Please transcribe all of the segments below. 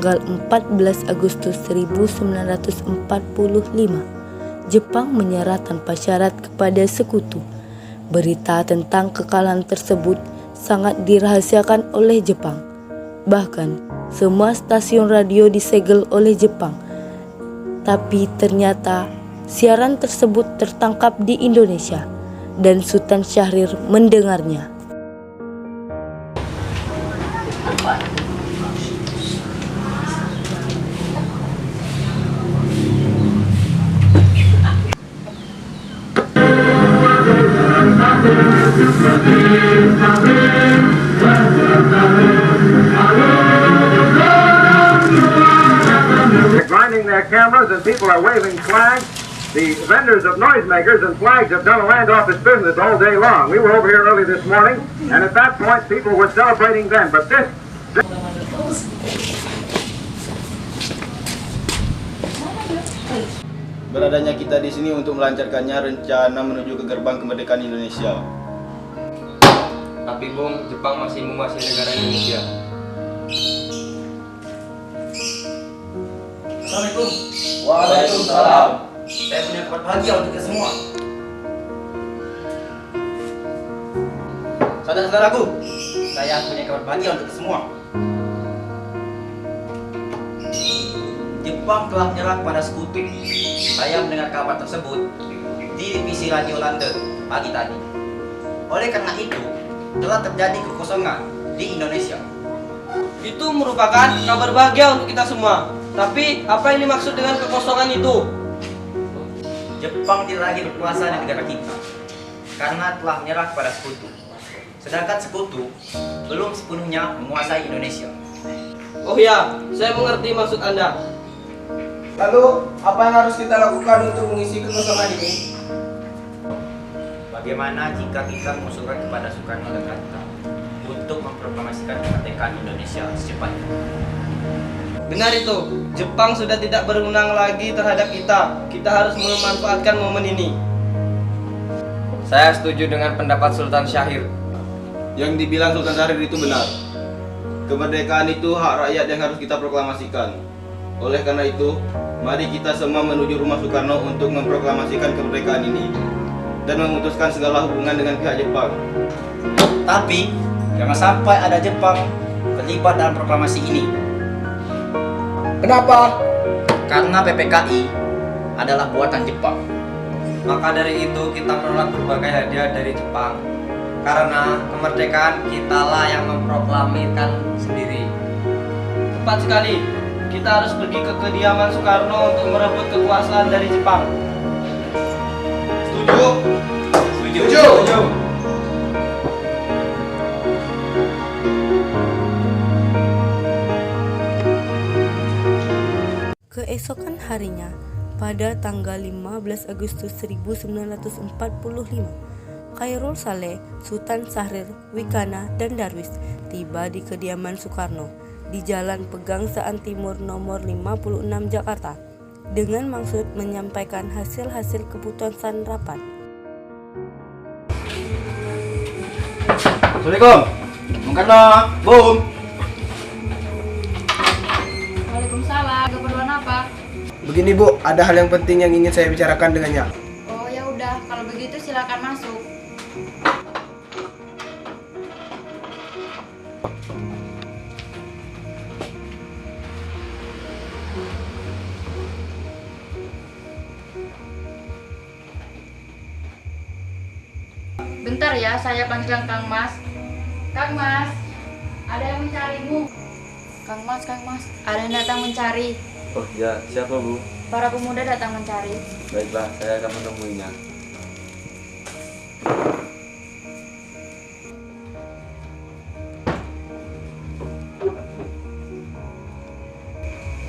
tanggal 14 Agustus 1945, Jepang menyerah tanpa syarat kepada sekutu. Berita tentang kekalahan tersebut sangat dirahasiakan oleh Jepang. Bahkan, semua stasiun radio disegel oleh Jepang. Tapi ternyata siaran tersebut tertangkap di Indonesia dan Sultan Syahrir mendengarnya. They're grinding their cameras and people are waving flags. The vendors of noisemakers and flags have done a land office business all day long. We were over here early this morning, and at that point people were celebrating then. But this Beradanya kita di sini untuk melancarkannya rencana menuju ke gerbang kemerdekaan Indonesia. Tapi Bung, Jepang masih menguasai negara Indonesia. Assalamualaikum. Waalaikumsalam. Saya punya kabar bahagia untuk kita semua. Saudara-saudaraku, saya punya kabar bahagia untuk kita semua. Jepang telah menyerah pada sekutu. Saya mendengar kabar tersebut di divisi radio London pagi tadi. Oleh karena itu, telah terjadi kekosongan di Indonesia. Itu merupakan kabar bahagia untuk kita semua. Tapi apa yang dimaksud dengan kekosongan itu? Jepang tidak lagi berkuasa di negara kita karena telah menyerah kepada sekutu. Sedangkan sekutu belum sepenuhnya menguasai Indonesia. Oh ya, saya mengerti maksud Anda. Lalu, apa yang harus kita lakukan untuk mengisi kekosongan ini? Bagaimana jika kita mengusulkan kepada Soekarno dan Hatta untuk memproklamasikan kemerdekaan Indonesia secepatnya? Benar itu, Jepang sudah tidak berwenang lagi terhadap kita. Kita harus memanfaatkan momen ini. Saya setuju dengan pendapat Sultan Syahrir. Yang dibilang Sultan Syahrir itu benar. Kemerdekaan itu hak rakyat yang harus kita proklamasikan. Oleh karena itu, mari kita semua menuju rumah Soekarno untuk memproklamasikan kemerdekaan ini dan memutuskan segala hubungan dengan pihak Jepang. Tapi jangan sampai ada Jepang terlibat dalam proklamasi ini. Kenapa? Karena PPKI adalah buatan Jepang. Maka dari itu kita menolak berbagai hadiah dari Jepang. Karena kemerdekaan kitalah yang memproklamirkan sendiri. Tepat sekali, kita harus pergi ke kediaman Soekarno untuk merebut kekuasaan dari Jepang. Setuju? Setuju. Keesokan harinya, pada tanggal 15 Agustus 1945, Khairul Saleh, Sultan Syahrir, Wikana, dan Darwis tiba di kediaman Soekarno di Jalan Pegangsaan Timur nomor 56 Jakarta dengan maksud menyampaikan hasil-hasil keputusan rapat. Assalamualaikum. Bung Karno, Bung. Waalaikumsalam. Keperluan apa? Begini Bu, ada hal yang penting yang ingin saya bicarakan dengannya. Oh ya udah, kalau begitu silakan masuk. Bentar ya, saya panggilkan Kang Mas. Kang Mas, ada yang mencarimu. Kang Mas, ada yang datang mencari. Oh ya, siapa Bu? Para pemuda datang mencari. Baiklah, saya akan menemuinya.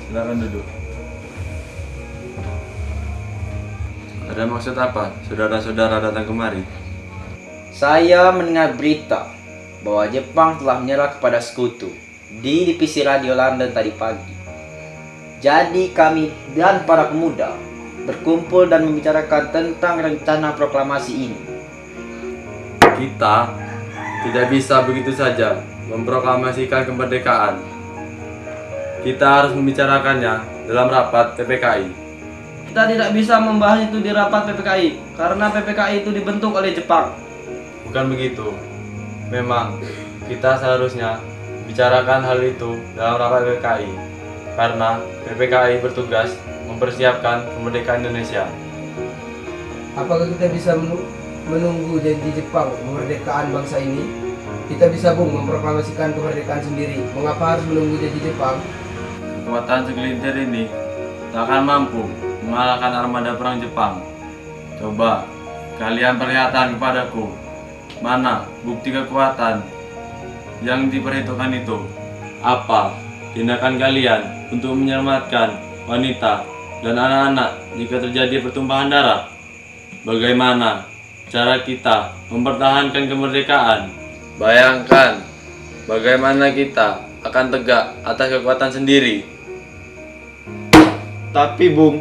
Silakan duduk. Ada maksud apa saudara-saudara datang kemari? Saya mendengar berita bahwa Jepang telah menyerah kepada sekutu di divisi radio London tadi pagi. Jadi kami dan para pemuda berkumpul dan membicarakan tentang rencana proklamasi ini. Kita tidak bisa begitu saja memproklamasikan kemerdekaan. kita harus membicarakannya dalam rapat PPKI. Kita tidak bisa membahas itu di rapat PPKI karena PPKI itu dibentuk oleh Jepang. Bukan begitu. Memang kita seharusnya bicarakan hal itu dalam rapat PPKI karena PPKI bertugas mempersiapkan kemerdekaan Indonesia. Apakah kita bisa menunggu janji Jepang kemerdekaan bangsa ini? Kita bisa memproklamasikan kemerdekaan sendiri. Mengapa harus menunggu janji Jepang? Kekuatan segelintir ini tak akan mampu mengalahkan armada perang Jepang. Coba kalian perlihatkan kepadaku mana bukti kekuatan yang diperhitungkan itu. Apa tindakan kalian untuk menyelamatkan wanita dan anak-anak jika terjadi pertumpahan darah? Bagaimana cara kita mempertahankan kemerdekaan? Bayangkan bagaimana kita akan tegak atas kekuatan sendiri. Tapi Bung,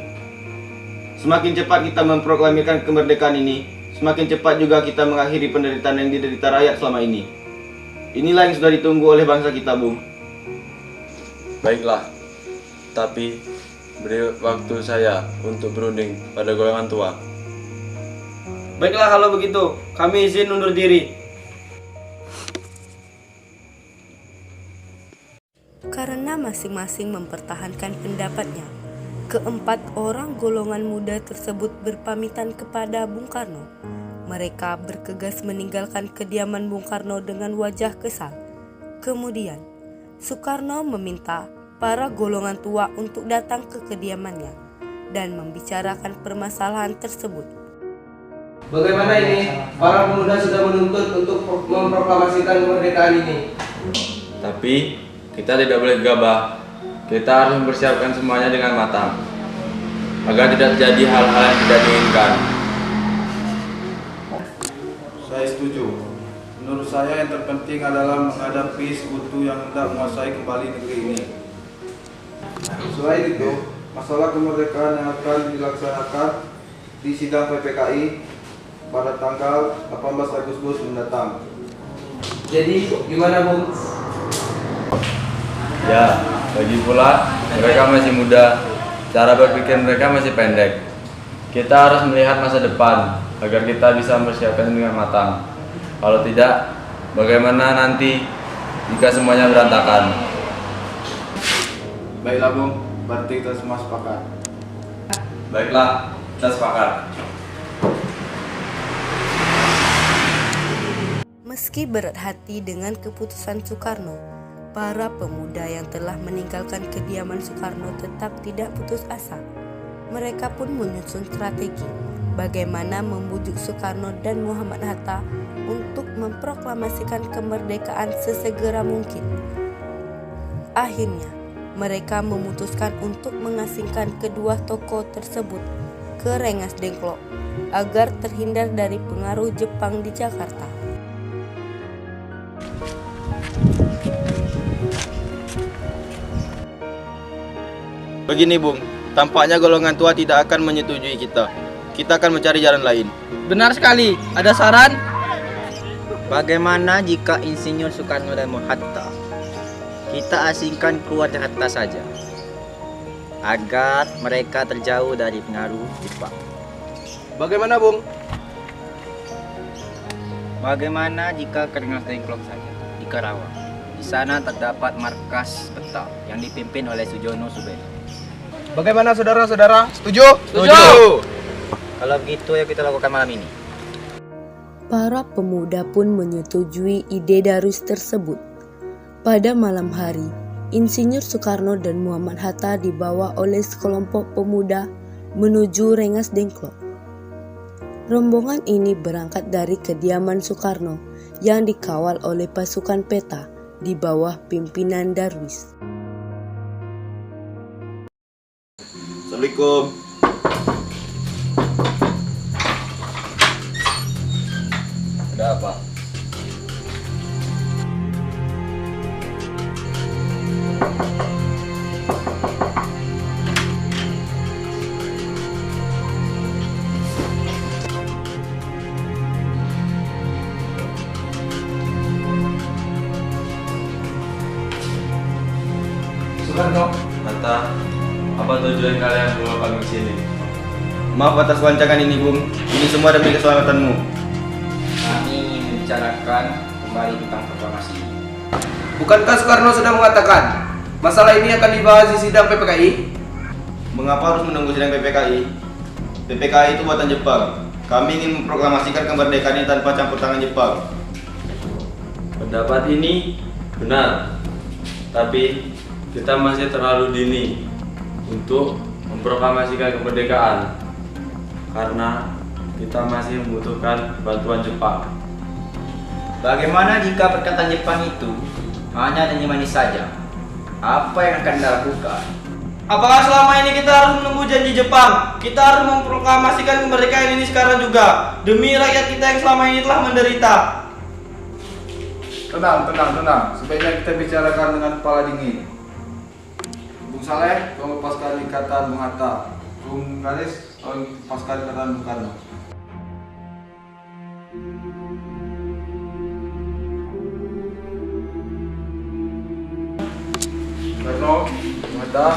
semakin cepat kita memproklamirkan kemerdekaan ini, semakin cepat juga kita mengakhiri penderitaan yang diderita rakyat selama ini. Inilah yang sudah ditunggu oleh bangsa kita, Bung. Baiklah, tapi beri waktu saya untuk berunding pada golongan tua. Baiklah kalau begitu, kami izin undur diri. Karena masing-masing mempertahankan pendapatnya, keempat orang golongan muda tersebut berpamitan kepada Bung Karno. Mereka bergegas meninggalkan kediaman Bung Karno dengan wajah kesal. Kemudian, Soekarno meminta para golongan tua untuk datang ke kediamannya dan membicarakan permasalahan tersebut. Bagaimana ini? Para pemuda sudah menuntut untuk memproklamasikan kemerdekaan ini. Tapi kita tidak boleh gegabah. Kita harus mempersiapkan semuanya dengan matang agar tidak terjadi hal-hal yang tidak diinginkan. Saya setuju. Menurut saya yang terpenting adalah menghadapi sekutu yang hendak menguasai kembali negeri ini. Selain itu, masalah kemerdekaan yang akan dilaksanakan di sidang PPKI pada tanggal 18 Agustus mendatang. Jadi gimana, Bung? Ya, lagi pula mereka masih muda, cara berpikir mereka masih pendek. Kita harus melihat masa depan agar kita bisa mempersiapkan dengan matang. Kalau tidak, bagaimana nanti jika semuanya berantakan? Baiklah Bung, berarti kita semua sepakat. Baiklah, kita sepakat. Meski berat hati dengan keputusan Soekarno, para pemuda yang telah meninggalkan kediaman Soekarno tetap tidak putus asa. Mereka pun menyusun strategi bagaimana membujuk Soekarno dan Muhammad Hatta untuk memproklamasikan kemerdekaan sesegera mungkin. Akhirnya, mereka memutuskan untuk mengasingkan kedua tokoh tersebut ke Rengas Dengklok agar terhindar dari pengaruh Jepang di Jakarta. Begini Bung, tampaknya golongan tua tidak akan menyetujui kita. Kita akan mencari jalan lain. Benar sekali, ada saran? Bagaimana jika Insinyur Soekarno dan Hatta kita asingkan keluar Jakarta saja agar mereka terjauh dari pengaruh Jepang? Bagaimana Bung? Bagaimana jika ke Rengas Dengklok saja di Karawang? Di sana terdapat markas peta yang dipimpin oleh Sujono Subeno. Bagaimana saudara-saudara? Setuju? Setuju! Kalau begitu ya kita lakukan malam ini. Para pemuda pun menyetujui ide Darus tersebut. Pada malam hari, Insinyur Soekarno dan Muhammad Hatta dibawa oleh sekelompok pemuda menuju Rengas Dengklok. Rombongan ini berangkat dari kediaman Soekarno yang dikawal oleh pasukan peta di bawah pimpinan Darwis. Assalamualaikum. Ada apa? Soekarno, tujuan kalian bawa kami ke sini? Maaf atas rancangan ini, Bung. Ini semua demi keselamatanmu. Kami ingin membicarakan kembali tentang proklamasi. Bukankah Soekarno sudah mengatakan masalah ini akan dibahas di sidang PPKI? Mengapa harus menunggu sidang PPKI? PPKI itu buatan Jepang. Kami ingin memproklamasikan kemerdekaan ini tanpa campur tangan Jepang. Pendapat ini benar, tapi kita masih terlalu dini untuk memproklamasikan kemerdekaan karena kita masih membutuhkan bantuan Jepang. Bagaimana jika perkataan Jepang itu hanya nyanyi manis saja? Apa yang akan Anda lakukan? Apakah selama ini kita harus menunggu janji Jepang? Kita harus memproklamasikan kemerdekaan ini sekarang juga demi rakyat kita yang selama ini telah menderita. Tenang. Sebaiknya kita bicarakan dengan kepala dingin. Bung Saleh, tolong lepaskan ikatan Bung Hatta. Bung Garis, tolong lepaskan ikatan Bung Karno. Karno, Bung Hatta.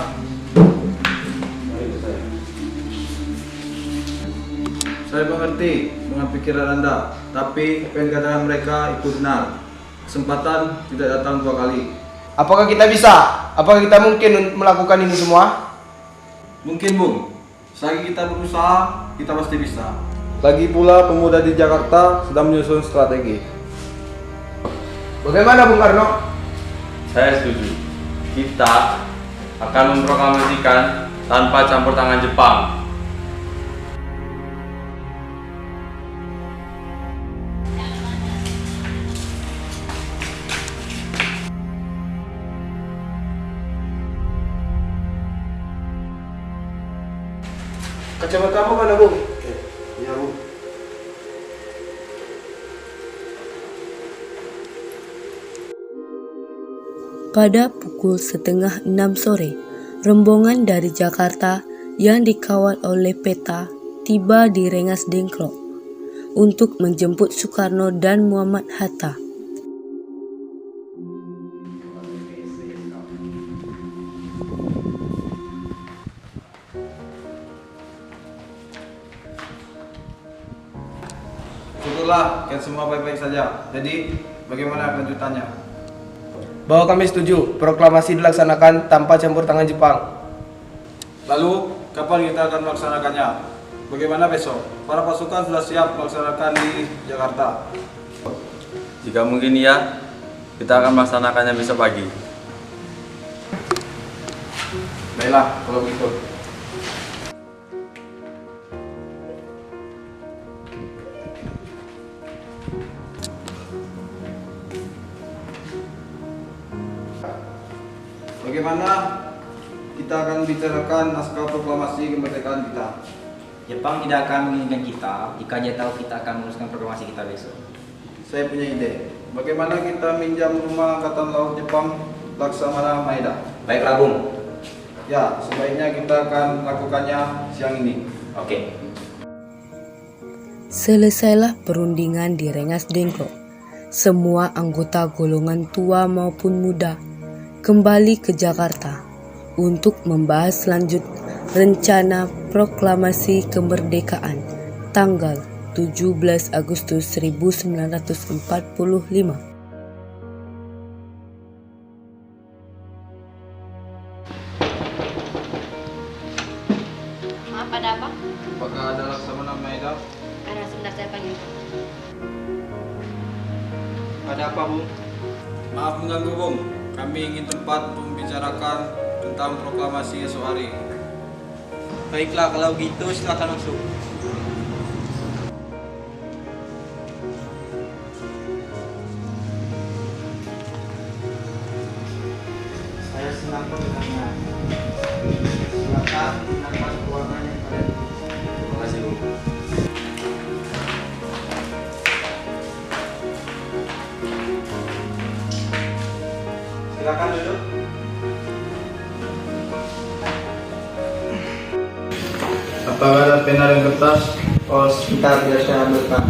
Saya mengerti dengan pikiran Anda, tapi apa yang dikatakan mereka itu benar. Kesempatan tidak datang dua kali. Apakah kita bisa? Apakah kita mungkin melakukan ini semua? Mungkin, Bung. Selagi kita berusaha, kita pasti bisa. Lagi pula pemuda di Jakarta sedang menyusun strategi. Bagaimana Bung Karno? Saya setuju. Kita akan memproklamasikan tanpa campur tangan Jepang. Kacamatamu mana Bung? Iya, Bung. Pada pukul 5:30 sore, rombongan dari Jakarta yang dikawal oleh Peta tiba di Rengas Dengklok untuk menjemput Soekarno dan Muhammad Hatta. Syukurlah, kan semua baik-baik saja. Jadi, bagaimana kelanjutannya? Bahwa kami setuju proklamasi dilaksanakan tanpa campur tangan Jepang. Lalu, kapan kita akan melaksanakannya? Bagaimana besok? Para pasukan sudah siap melaksanakan di Jakarta. Jika mungkin iya, kita akan melaksanakannya besok pagi. Baiklah, kalau begitu. Bagaimana kita akan bicarakan naskah proklamasi kemerdekaan kita? Jepang tidak akan menginginkan kita jika dia tahu kita akan meneruskan proklamasi kita besok. Saya punya ide. Bagaimana kita minjam rumah Angkatan Laut Jepang Laksamana Maeda? Baiklah Bung. Ya, sebaiknya kita akan lakukannya siang ini. Oke. Selesailah perundingan di Rengas Dengklok. Semua anggota golongan tua maupun muda kembali ke Jakarta untuk membahas lanjut rencana proklamasi kemerdekaan tanggal 17 Agustus 1945. Maaf, ada apa? Apakah ada Laksamana Maeda? Ada, sebentar saya panggil. Ada apa, Bung? Maaf mengganggu, Bung. Kami ingin tempat untuk membicarakan tentang proklamasi esok hari. Baiklah, kalau gitu silakan masuk. Saya senang mendengarnya. Silakan gunakan ruangan yang ada di sini. Terima kasih, Bu. Silakan duduk. Apakah ada pena dan kertas? Oh, sebentar biar saya ambilkan.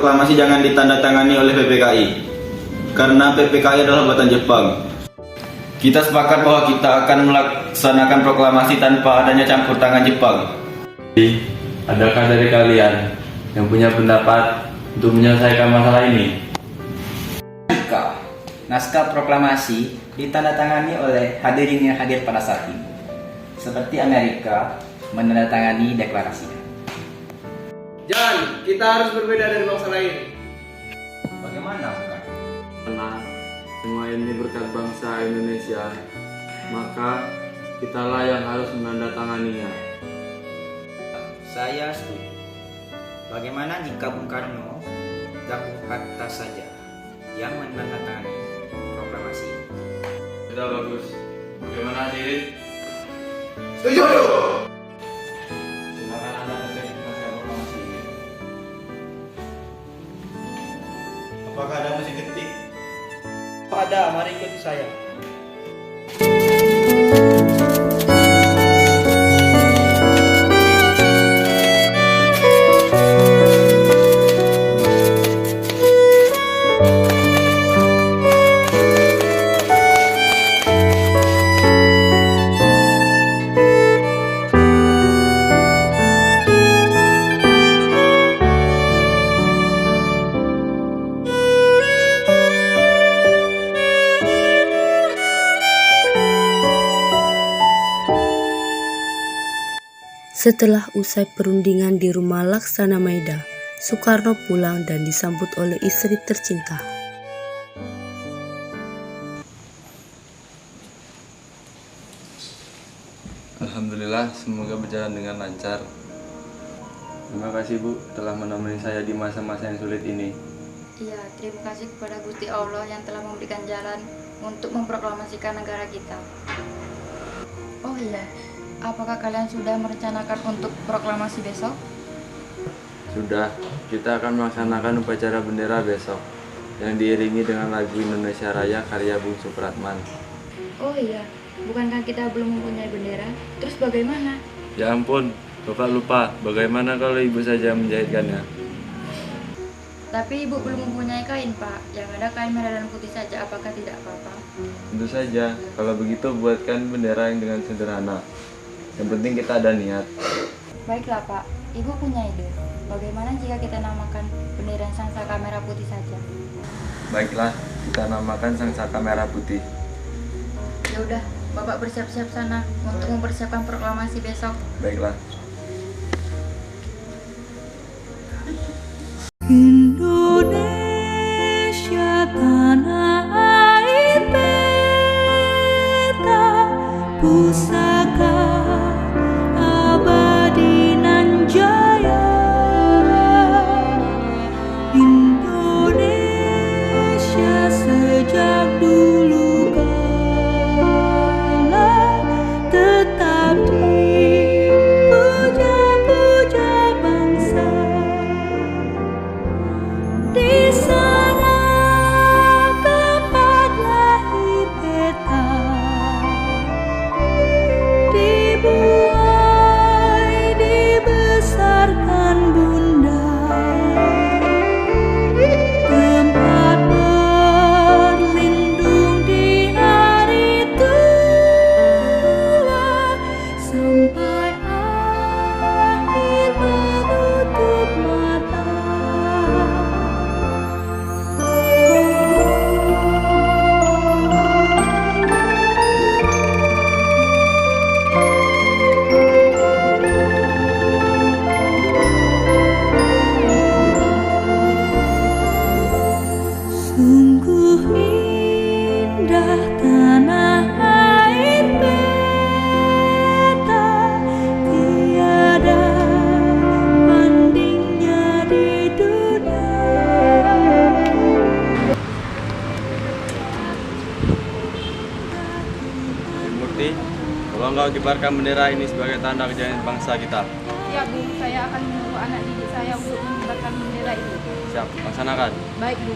proklamasi jangan ditandatangani oleh PPKI, karena PPKI adalah buatan Jepang. Kita sepakat bahwa kita akan melaksanakan proklamasi tanpa adanya campur tangan Jepang. Adakah dari kalian yang punya pendapat untuk menyelesaikan masalah ini? Jika naskah proklamasi ditandatangani oleh hadirin yang hadir pada saat ini, seperti Amerika menandatangani deklarasinya. Jangan, kita harus berbeda dari bangsa lain. Bagaimana bukan? Karena semua ini berkat bangsa Indonesia, maka kitalah yang harus menandatanganinya. Saya setuju. Bagaimana jika Bung Karno dan Bung Hatta saja yang menandatangani proklamasi ini? Sudah bagus. Bagaimana hadirin? Setuju. Silakan Anda cek naskah proklamasi ini. Apakah ada mesin ketik? Ada, mari ikuti saya. Setelah usai perundingan di rumah Laksana Maida, Soekarno pulang dan disambut oleh istri tercinta. Alhamdulillah, semoga berjalan dengan lancar. Terima kasih Bu telah menemani saya di masa-masa yang sulit ini. Iya, terima kasih kepada Gusti Allah yang telah memberikan jalan untuk memproklamasikan negara kita. Oh iya, apakah kalian sudah merencanakan untuk proklamasi besok? Sudah, kita akan melaksanakan upacara bendera besok yang diiringi dengan lagu Indonesia Raya karya Bung Supratman. Oh iya, bukankah kita belum mempunyai bendera? Terus bagaimana? Ya ampun, Bapak lupa. Bagaimana kalau Ibu saja menjahitkannya? Tapi ibu belum mempunyai kain, Pak. Yang ada kain merah dan putih saja, apakah tidak apa-apa? Tentu saja, kalau begitu buatkan bendera yang dengan sederhana. Yang penting kita ada niat. Baiklah, Pak. Ibu punya ide. Bagaimana jika kita namakan bendera Sang Saka Merah Putih saja? Baiklah, kita namakan Sang Saka Merah Putih. Ya udah, Bapak bersiap-siap sana untuk mempersiapkan proklamasi besok. Baiklah. Indonesia tanah air beta pusaka abadi nan jaya. Indonesia sejak dulu kala tetap dipuja-puja bangsa. Di sana tempat lahir beta, dibuai dibesarkan bunda, tempat berlindung di hari tua sampai akhir menutup mata. Sungguh indah tanah air beta, tiada bandingnya di dunia. Murti, tolong kau kibarkan bendera ini sebagai tanda kejayaan bangsa kita. Ya Bu, saya akan menyuruh anak didik saya untuk mengibarkan bendera itu. Siap, laksanakan. Baik Bu.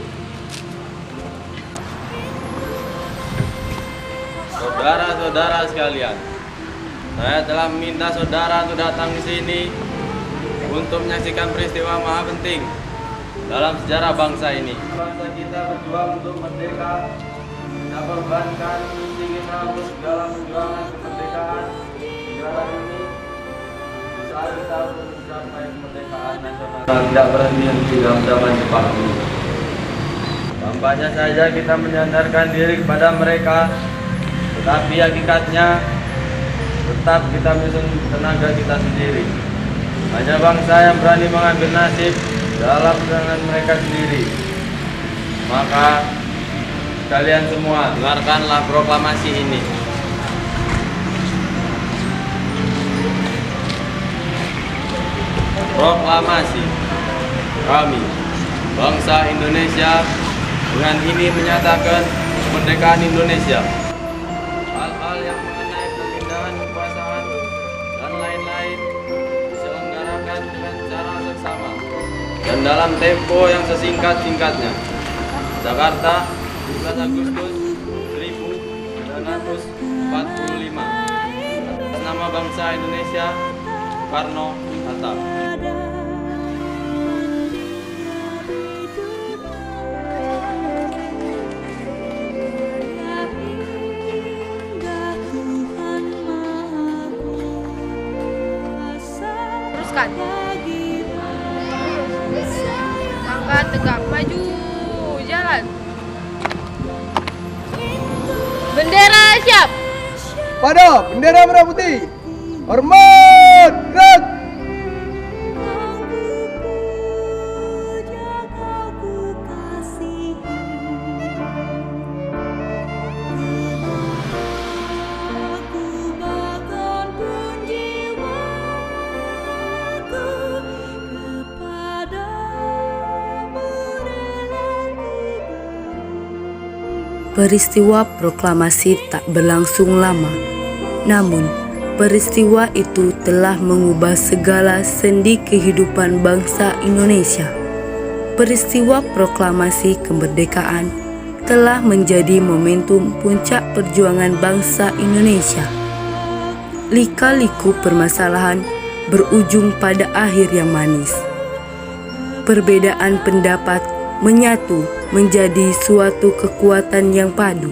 Saudara-saudara sekalian, saya telah meminta saudara untuk datang ke sini untuk menyaksikan peristiwa maha penting, dalam sejarah bangsa ini. Bangsa kita berjuang untuk merdeka. Kita korbankan tinggi rambut segala perjuangan kemerdekaan negara ini. Saat kita mencapai kemerdekaan nasional, tidak berhenti dalam zaman Jepang ini. Tampaknya saja kita menyandarkan diri kepada mereka, tetapi hakikatnya tetap kita menyusun tenaga kita sendiri. Hanya bangsa yang berani mengambil nasib dalam tangan mereka sendiri. Maka kalian semua Dengarkanlah proklamasi ini. Proklamasi. Kami, bangsa Indonesia, dengan ini menyatakan kemerdekaan Indonesia. Hal-hal yang mengenai pemindahan kekuasaan dan lain-lain diselenggarakan dengan cara seksama dan dalam tempo yang sesingkat-singkatnya. Jakarta, 17 Agustus 1945. Atas nama bangsa Indonesia, Soekarno-Hatta. Teruskan. Langkah tegak maju, jalan. Bendera siap. Pada bendera merah putih. Hormat, gerak. Peristiwa proklamasi tak berlangsung lama, namun peristiwa itu telah mengubah segala sendi kehidupan bangsa Indonesia. Peristiwa proklamasi kemerdekaan telah menjadi momentum puncak perjuangan bangsa Indonesia. Lika-liku permasalahan berujung pada akhir yang manis. Perbedaan pendapat menyatu menjadi suatu kekuatan yang padu.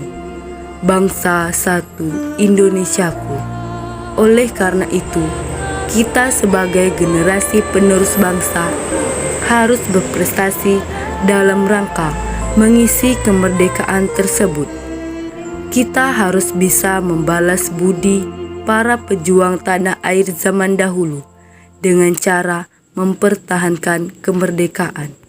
Bangsa satu, Indonesiaku. Oleh karena itu, kita sebagai generasi penerus bangsa harus berprestasi dalam rangka mengisi kemerdekaan tersebut. Kita harus bisa membalas budi para pejuang tanah air zaman dahulu dengan cara mempertahankan kemerdekaan.